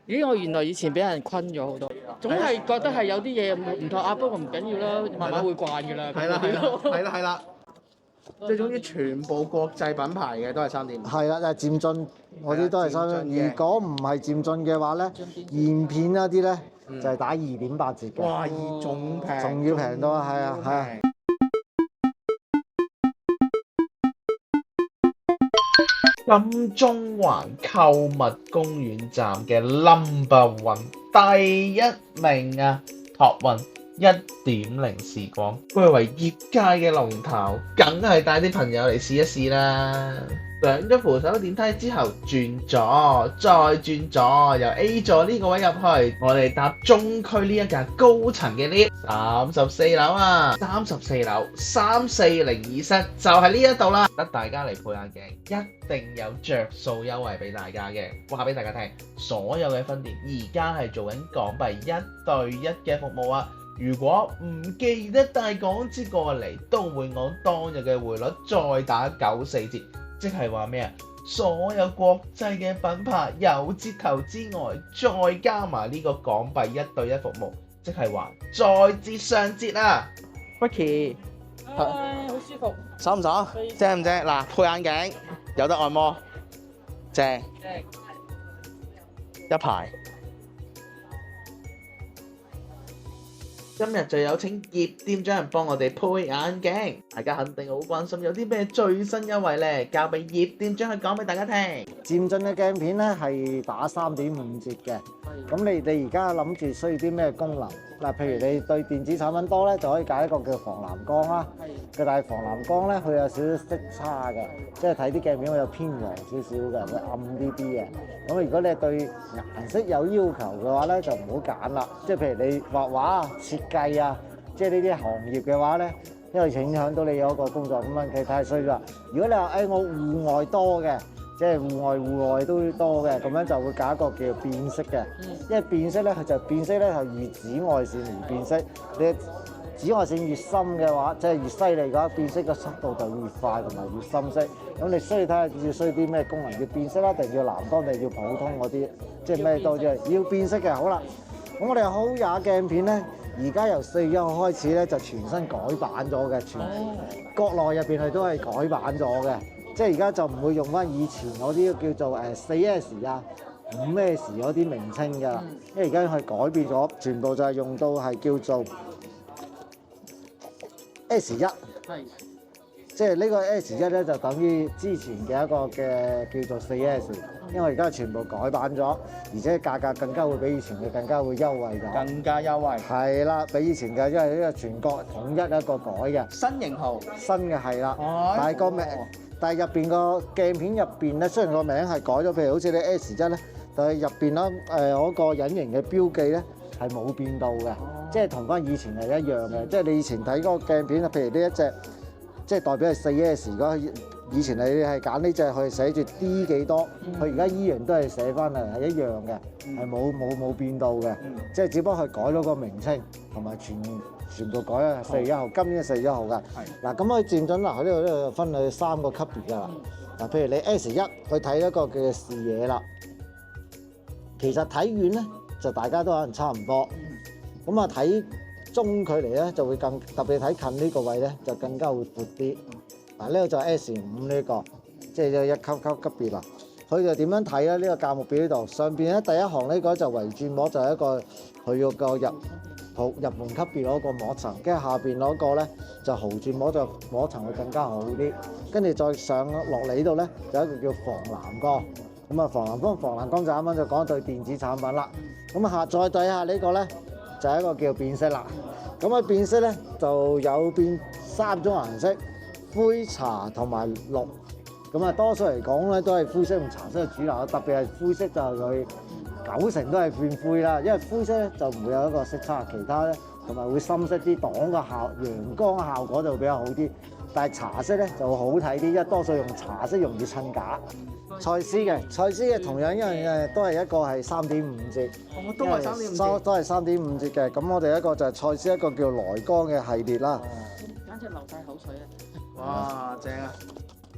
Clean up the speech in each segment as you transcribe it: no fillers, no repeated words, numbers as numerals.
咦，我原來以前俾人困咗好多，總係覺得係有啲嘢唔妥啊，不過唔緊要啦，慢慢會慣㗎啦。係啦，即係總之全部國際品牌嘅都係3.5。係啦，就係漸進嗰啲都係3.5。如果唔係漸進嘅話咧，現片嗰啲咧就係打2.8折嘅。哇，仲平，仲要平多，係啊。金鐘環購物公園站嘅 No.1 第一名啊，Top One 1.0時光，歸為業界嘅龍頭，梗係帶啲朋友嚟試一試啦。上咗扶手電梯之後轉左，再轉左，由 A 座呢個位入去，我哋搭中區呢一架高層嘅 lift， 34樓啊，34樓34024室就係呢一度啦，得大家嚟配眼鏡，一定有着數優惠俾大家嘅。話俾大家聽，所有嘅分店而家係做緊港幣1對1嘅服務啊！如果唔記得帶港紙過嚟，都會按當日嘅匯率再打94折。即係話咩啊？所有國際嘅品牌有折頭之外，再加埋呢個港幣1對1服務，即係話再折上折啊 Vicky，好舒服，爽唔爽？正唔正？嗱，配眼鏡有得按摩，正一排。今日就有請葉店長幫我哋配眼鏡，大家肯定好關心有啲咩最新優惠呢？交俾葉店長去講俾大家聽。漸進嘅鏡片咧係打3.5折嘅，咁你而家諗住需要啲咩功能？嗱，譬如你對電子產品多咧，就可以揀一個叫防藍光啦。但係防藍光咧，佢有少少色差嘅，即係睇啲鏡片會有偏黃少少嘅，會暗啲啲嘅。咁如果你係對顏色有要求嘅話咧，就唔好揀啦。即係譬如你畫畫啊、設計啊，即係呢啲行業嘅話咧，因為影響到你有一個工作咁樣，其實太衰啦。如果你話我戶外多嘅，即係戶外都多嘅，咁樣就會揀一個叫變色嘅，因為變色咧佢就變色咧係遇紫外線而變色。你紫外線越深嘅話，即係越犀利嘅話，變色嘅速度就越快同埋越深色。咁你需要睇下要需要啲咩功能，要變色啦，定要藍光定要普通嗰啲，即係咩都啫。要變色嘅，好啦。咁我哋好也鏡片咧，而家由4月1號開始咧就全新改版咗嘅，全國內入邊佢都係改版咗嘅。即係而家就唔會用翻以前嗰啲叫做4S 啊、5S 嗰啲名稱㗎啦，因為而家佢改變咗，全部就係用到係叫做 S1，即係呢個 S1咧就等於之前嘅一個嘅叫做4S，因為而家全部改版咗，而且價格更加會比以前嘅更加會優惠咗，更加優惠。係啦，比以前嘅因為呢個全國統一一個改嘅新型號，新嘅係啦，哦但係個名。但係入邊個鏡片入邊咧，雖然個名係改咗，譬如好似你 S1咧，但係入邊啦嗰個隱形嘅標記咧係冇變到嘅，即係同翻以前係一樣嘅。即係你以前睇嗰個鏡片啊，譬如呢一隻，即係代表係4S。如果以前你係揀呢隻，佢寫住 D 幾多，佢而家依然都係寫翻嚟係一樣嘅，係冇變到嘅，即係只不過佢改咗個名稱同埋全部改啊！4月1號，今年4月1號㗎。嗱，咁佢漸進嗱，佢呢度分去3個級別㗎啦。嗱，譬如你 S1 去睇一個嘅視野啦，其實睇遠咧就大家都可能差唔多。咁啊睇中距離咧就會特別睇近呢個位咧就更加會闊啲。嗱，呢個就係 S5呢個，即係一級別啦。佢就點樣睇咧？呢個價目表呢度上邊咧第一行呢個就圍轉膜，就係一個佢個入門級別嗰個膜層，跟住下邊嗰個咧就豪轉膜，就膜層會更加好啲。跟住再上落嚟呢度咧，就一個叫防藍光。咁啊，防藍光就啱啱就講對電子產品啦。咁啊再對下呢個咧，就係一個叫變色啦。咁啊變色咧就有變3種顏色，灰、茶同埋綠。咁啊多數嚟講咧都係灰色同茶色嘅主流，特別係灰色就係佢90%都係變灰啦，因為灰色咧就唔會有一個色差，其他咧同埋會深色啲，擋個陽光嘅效果就會比較好啲。但係茶色咧就會好睇啲，因為多數用茶色容易襯假。蔡司嘅同樣一樣嘢都係一個係3.5折，都係3.5折，都係3.5折嘅。咁我哋一個就係蔡司一個叫萊光嘅系列啦。簡直流晒口水啊！哇，正啊！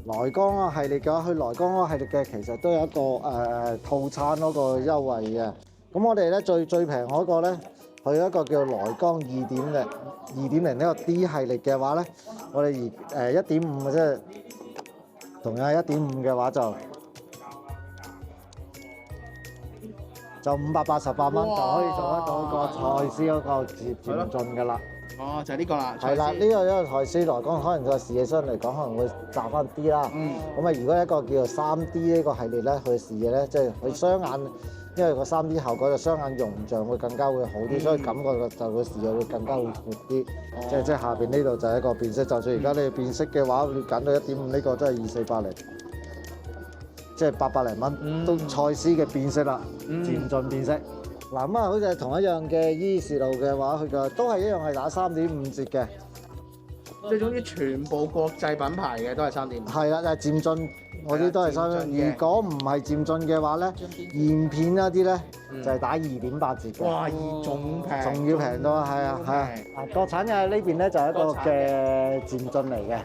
萊光個系列嘅話，佢萊光嗰個系列嘅其實都有一個套餐嗰個優惠嘅。咁我哋咧最平嗰個咧，佢一個叫萊江2.0呢個 D 系列嘅話咧，我哋1.5嘅即係同樣係1.5嘅話就588蚊就可以做得到個蔡司嗰個漸進㗎啦。哦，就係呢個啦。係啦，呢個因為蔡司來講，可能個視野相對嚟講可能會窄翻啲啦。咁啊，如果一個叫做3D 呢個系列咧，佢嘅視野咧，即係佢雙眼，因為個3D 效果就雙眼容像會更加會好啲，所以感覺就個視野會更加會闊啲。即係下邊呢度就係一個變色，就算而家你變色嘅話，你揀到1.5呢個真係2480，即係800零蚊都蔡司嘅變色啦，漸進變色。嗱咁啊，好似係同一樣嘅伊士路嘅話，佢就都係一樣係打3.5折嘅。即係總之全部國際品牌嘅都係3.5。係啦，就係漸進嗰啲都係3.5。如果唔係漸進嘅話咧，現片嗰啲咧就係打2.8折嘅。哇，仲平，仲要平多，係啊係啊。國產嘅呢邊咧就係一個嘅漸進嚟嘅。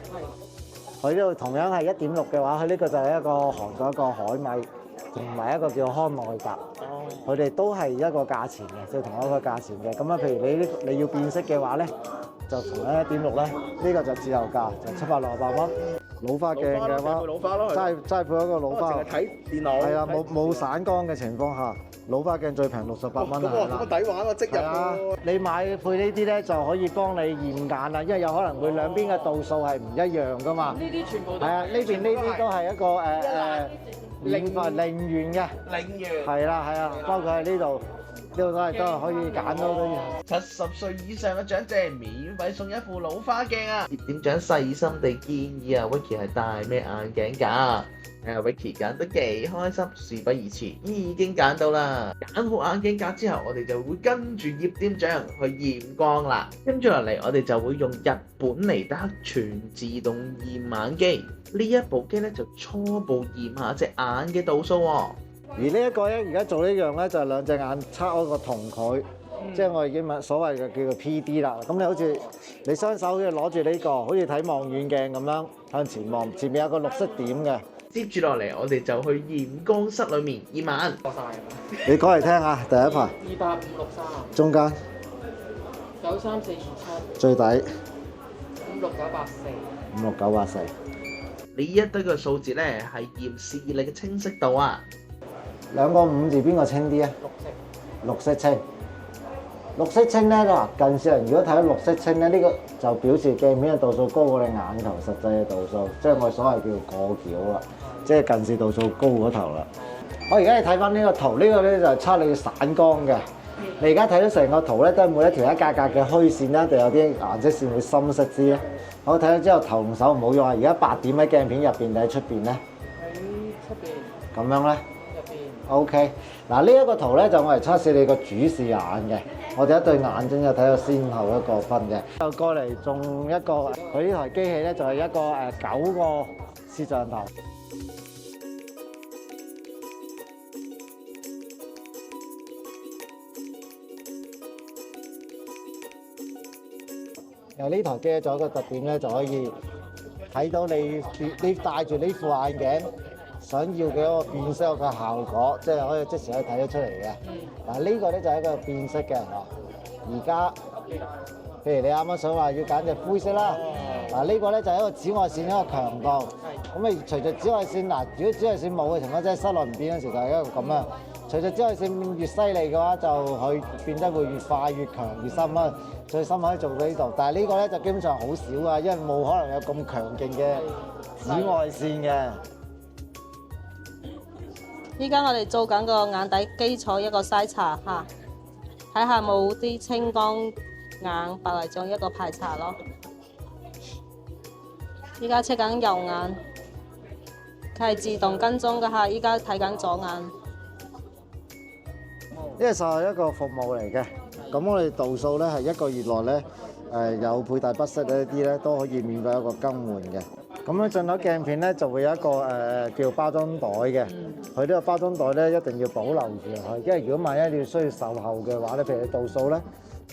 佢呢度同樣係1.6嘅話，佢呢個就係一個韓國一個海米。同埋一個叫康內格，佢哋都係一個價錢嘅，即係同一個價錢嘅。咁啊，譬如你要變色嘅話咧，就同樣1.6咧，呢個就自由價，就768蚊。老花鏡嘅話，齋配一個老花，淨係睇電腦。係啊，冇散光嘅情況下，老花鏡最平68蚊係啦。咁抵玩啊！即入喎。你買配呢啲咧就可以幫你驗眼啦，因為有可能會兩邊嘅度數係唔一樣噶嘛。呢啲全部係啊，呢邊呢啲都係一個零元嘅，係啦係啊，包括喺呢度都係可以揀到啲。70歲以上嘅長者免費送一副老花鏡啊！葉店長細心地建議啊，Vicky 係戴咩眼鏡㗎？Vicky 揀得幾開心，事不宜遲，已經揀到啦。揀好眼鏡架之後，我哋就會跟住葉店長去驗光啦。跟住落嚟，我哋就會用日本尼德全自動驗眼機。呢一部機咧就初步驗下隻眼嘅度數喎。而呢一個咧，而家做呢樣咧就係兩隻眼測嗰個瞳距，即係我哋英文所謂嘅叫做 PD 啦。咁你好似你雙手嘅攞住呢個，好似睇望遠鏡咁樣向前望，前面有個綠色點嘅。接住落嚟，我哋就去驗光室裏面驗眼。你講嚟聽下，第一排28563，中間93427，最底56984， 56984。呢一堆嘅數字咧係驗視力嘅清晰度啊。兩個5字邊個清啲啊？綠色清。綠色清咧嗱，近視人如果睇到綠色清咧，呢個就表示鏡片嘅度數高過你眼球實際嘅度數，即係我所謂叫做過矯啦，即係近視度數高嗰頭啦。我而家你睇翻呢個圖，呢個咧就係測你散光嘅。你而家睇到成個圖咧，都係每一條一格格嘅虛線啦，定有啲顏色線會深色啲咧。我睇咗之後，頭同手唔好用啊！而家8點喺鏡片入邊定喺出邊咧？喺出邊。咁樣咧？入邊。OK，嗱呢一個圖咧就我嚟測試你個主視眼嘅。我哋一對眼睛就睇到先後一個分嘅。就過嚟仲一個，佢呢台機器咧就係一個9個攝像頭。呢台機仲有一個特點咧，就可以睇到你戴住呢副眼鏡想要嘅一個變色嘅效果，即係可以即時可以睇得出嚟嘅。嗱呢個咧就係一個變色嘅。而家譬如你啱啱想話要揀隻灰色啦，嗱呢個咧就係一個紫外線一個強度。咁啊隨著紫外線嗱，如果紫外線冇嘅情況，即係室內唔變嗰時就係一個咁樣。隨著紫外線越犀利嘅話，就佢變得會越快、越強、越深啦。最深可以做到呢度，但係呢個咧就基本上好少啊，因為冇可能有咁強勁嘅紫外線嘅。依家我哋做緊個眼底基礎一個篩查嚇，睇下冇啲青光眼白內障一個排查咯。依家測緊右眼，佢係自動跟蹤嘅嚇，依家睇緊左眼。呢個就係一個服務嚟嘅，咁我哋度數咧係1個月內咧有佩戴不適呢啲咧都可以免費一個更換嘅。咁樣進口鏡片咧就會有一個叫包裝袋嘅，佢呢個包裝袋咧一定要保留住佢，因為如果萬一你要需要售後嘅話咧，譬如你度數咧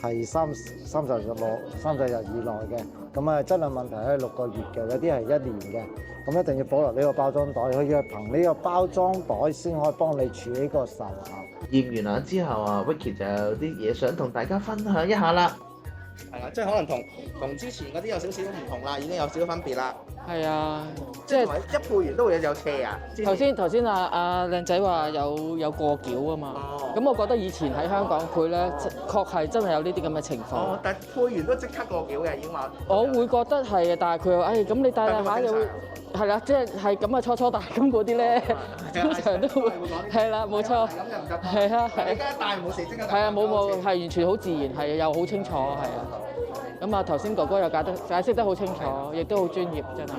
係30日以內嘅，咁啊質量問題係6個月嘅，有啲係1年嘅，咁一定要保留呢個包裝袋，佢要憑呢個包裝袋先可以幫你處理個售後。驗完啦之後啊，Vicky 就有啲嘢想同大家分享一下啦。係啦，即係可能同之前嗰啲有少少唔同啦，已經有少少分別啦。係啊，即係一配完都會有車啊。頭先阿靚仔話有過繳啊嘛。哦。咁我覺得以前喺香港配咧，確係真係有呢啲咁嘅情況。哦，但係配完都即刻過繳嘅，已經話。我會覺得係嘅，但係佢話：咁你帶下又會係啦，即係咁啊，初帶咁嗰啲咧，通常都會係啦，冇錯，咁就唔得。係啊，而家帶冇事，即刻。係啊，冇係完全好自然，係又好清楚，係啊。咁啊，頭先哥哥又解釋得好清楚，亦都好專業，真係。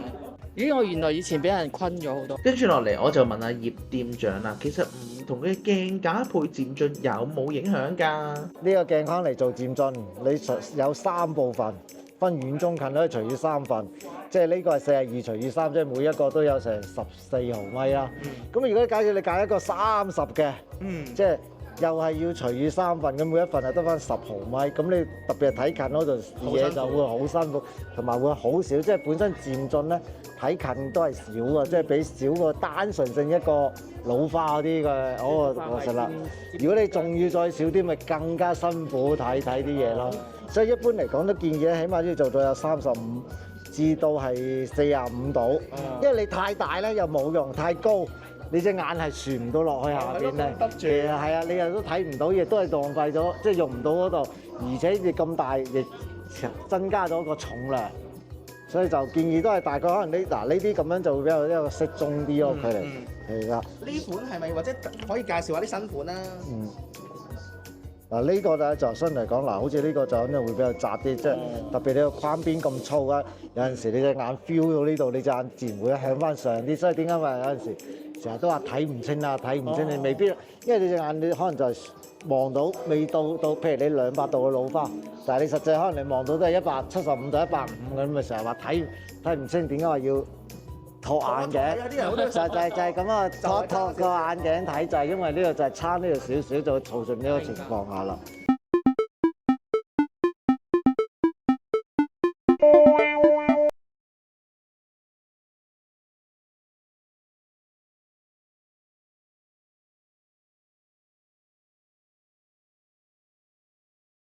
咦，我原來以前俾人坤咗好多。跟住落嚟，我就問下葉店長啦，其實唔同嘅鏡架配漸進有冇影響㗎？呢個鏡框嚟做漸進，你有3部分，分遠中近可以除以3份，即係呢個係42除以3，即係每一個都有成14毫米啦。咁如果假設你揀一個30嘅，即係又係要除以3份，咁每一份係得翻10毫米，咁你特別係睇近嗰度視野就會好辛苦，同埋會好少，即係本身漸進咧睇近都係少啊，即係比少個單純性一個老花嗰啲嘅我實啦。如果你仲要再少啲，咪更加辛苦睇啲嘢咯。所以一般嚟講都建議咧，起碼都要做到有35至到係45度，因為你太大咧又冇用，太高。你隻眼係傳唔到落去下邊咧，其實係啊，你又都睇唔到嘢，都係浪費咗，即係用唔到嗰度，而且你咁大亦增加咗個重量，所以就建議都係大概可能呢啲咁樣就會比較一個適中啲咯，佢哋係啦。呢款係咪或者可以介紹下啲新款啦？呢個咧就相對嚟講好似呢個就肯定會比較窄啲，即係特別你個框邊咁粗啊，有陣時你隻眼 feel 到呢度，你隻眼自然會向翻上啲，所以點解話有陣時成日都話睇唔清啊，睇唔清你未必，因為你隻眼你可能就係望到未到，譬如你200度嘅老花，但係你實際可能你望到都係175到150咁，咪成日話睇唔清，點解話要托眼鏡？就係咁啊，托個眼鏡睇就係因為呢個就係差呢個少少，就會造成呢個情況下啦。